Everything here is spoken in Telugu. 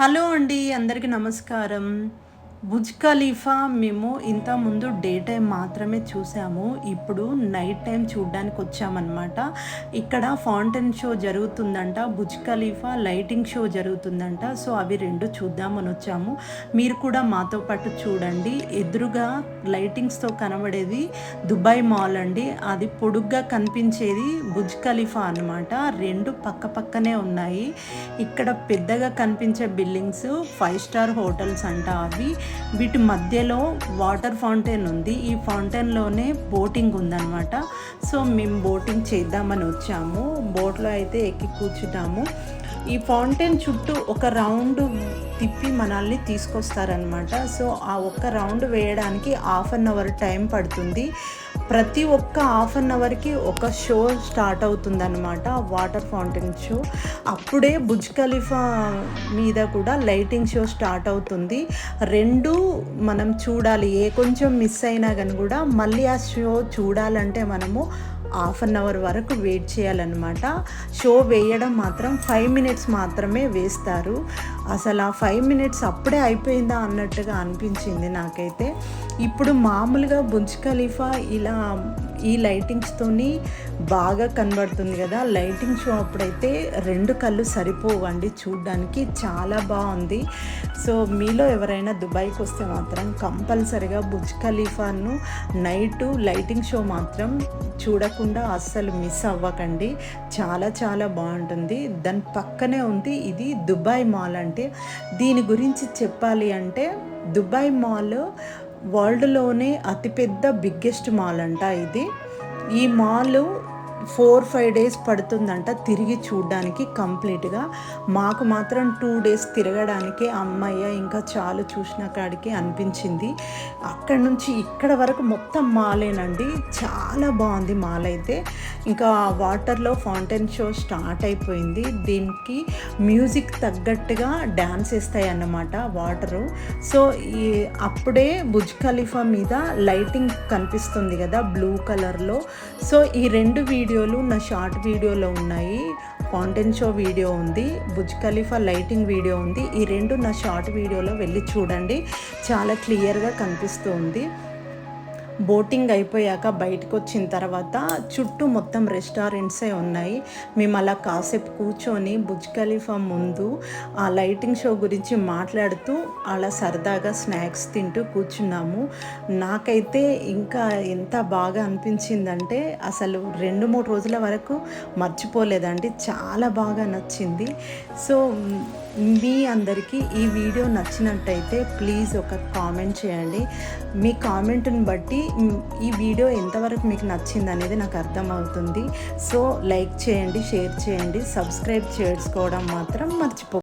హలో అండి, అందరికీ నమస్కారం. బుర్జ్ ఖలీఫా మేము ఇంతకుముందు డే టైం మాత్రమే చూసాము. ఇప్పుడు నైట్ టైం చూడ్డానికి వచ్చామన్నమాట. ఇక్కడ ఫౌంటైన్ షో జరుగుతుందంట, బుర్జ్ ఖలీఫా లైటింగ్ షో జరుగుతుందంట. సో అవి రెండు చూద్దామని వచ్చాము. మీరు కూడా మాతో పాటు చూడండి. ఎదురుగా లైటింగ్స్తో కనబడేది దుబాయ్ మాల్ అండి. అది పొడుగ్గా కనిపించేది బుర్జ్ ఖలీఫా అన్నమాట. రెండు పక్క పక్కనే ఉన్నాయి. ఇక్కడ పెద్దగా కనిపించే బిల్డింగ్స్ 5 స్టార్ హోటల్స్ అంట. అవి వీటి మధ్యలో వాటర్ ఫౌంటైన్ ఉంది. ఈ ఫౌంటైన్లోనే బోటింగ్ ఉందన్నమాట. సో మేము బోటింగ్ చేద్దామని వచ్చాము. బోట్లో అయితే ఎక్కి కూర్చుంటాము. ఈ ఫౌంటైన్ చుట్టూ ఒక రౌండ్ తిప్పి మనల్ని తీసుకొస్తారనమాట. సో ఆ ఒక్క రౌండ్ వేయడానికి హాఫ్ అన్ అవర్ టైం పడుతుంది. ప్రతి ఒక్క హాఫ్ అన్ అవర్కి ఒక షో స్టార్ట్ అవుతుందన్నమాట, వాటర్ ఫౌంటైన్ షో. అప్పుడే బుర్జ్ ఖలీఫా మీద కూడా లైటింగ్ షో స్టార్ట్ అవుతుంది. రెండు మనం చూడాలి. ఏ కొంచెం మిస్ అయినా కానీ కూడా మళ్ళీ ఆ షో చూడాలంటే మనము హాఫ్ అన్ అవర్ వరకు వెయిట్ చేయాలన్నమాట. షో వేయడం మాత్రం 5 మినిట్స్ మాత్రమే వేస్తారు. అసలు ఆ 5 మినిట్స్ అప్పుడే అయిపోయిందా అన్నట్టుగా అనిపించింది నాకైతే. ఇప్పుడు మామూలుగా బుర్జ్ ఖలీఫా ఇలా ఈ లైటింగ్స్తోని బాగా కనబడుతుంది కదా. లైటింగ్ షో అప్పుడైతే 2 కళ్ళు సరిపోవండి చూడ్డానికి. చాలా బాగుంది. సో మీలో ఎవరైనా దుబాయ్కి వస్తే మాత్రం కంపల్సరిగా బుర్జ్ ఖలీఫాను నైటు లైటింగ్ షో మాత్రం చూడకుండా అస్సలు మిస్ అవ్వకండి. చాలా చాలా బాగుంటుంది. దాని పక్కనే ఉంది ఇది దుబాయ్ మాల్. అంటే దీని గురించి చెప్పాలి అంటే దుబాయ్ మాల్ వరల్డ్లోనే అతిపెద్ద బిగ్గెస్ట్ మాల్ అంట ఇది. ఈ మాల్ 4-5 డేస్ పడుతుందంట తిరిగి చూడడానికి కంప్లీట్గా. మాకు మాత్రం 2 డేస్ తిరగడానికి అమ్మయ్య ఇంకా చాలు చూసిన కాడికి అనిపించింది. అక్కడ నుంచి ఇక్కడ వరకు మొత్తం మాలేనండి. చాలా బాగుంది మాల్ అయితే. ఇంకా వాటర్లో ఫౌంటైన్ షో స్టార్ట్ అయిపోయింది. దీనికి మ్యూజిక్ తగ్గట్టుగా డ్యాన్స్ వేస్తాయి అన్నమాట వాటరు. సో అప్పుడే బుర్జ్ ఖలీఫా మీద లైటింగ్ కనిపిస్తుంది కదా బ్లూ కలర్లో. సో ఈ 2 వీడియోలు నా షార్ట్ వీడియోలో ఉన్నాయి. ఫౌంటైన్ షో వీడియో ఉంది, బుర్జ్ ఖలీఫా లైటింగ్ వీడియో ఉంది. ఈ 2 నా షార్ట్ వీడియోలో వెళ్ళి చూడండి, చాలా క్లియర్గా కనిపిస్తుంది. బోటింగ్ అయిపోయాక బయటకు వచ్చిన తర్వాత చుట్టూ మొత్తం రెస్టారెంట్సే ఉన్నాయి. మేము అలా కాసేపు కూర్చొని బుర్జ్ ఖలీఫా ముందు ఆ లైటింగ్ షో గురించి మాట్లాడుతూ అలా సరదాగా స్నాక్స్ తింటూ కూర్చున్నాము. నాకైతే ఇంకా ఎంత బాగా అనిపించిందంటే అసలు 2-3 రోజుల వరకు మర్చిపోలేదండి. చాలా బాగా నచ్చింది. సో మీ అందరికీ ఈ వీడియో నచ్చినట్టయితే ప్లీజ్ ఒక కామెంట్ చేయండి. మీ కామెంట్ని బట్టి ఈ వీడియో ఎంతవరకు మీకు నచ్చింది అనేది నాకు అర్థమవుతుంది. సో లైక్ చేయండి, షేర్ చేయండి, సబ్స్క్రైబ్ చేసుకోవడం మాత్రం మర్చిపో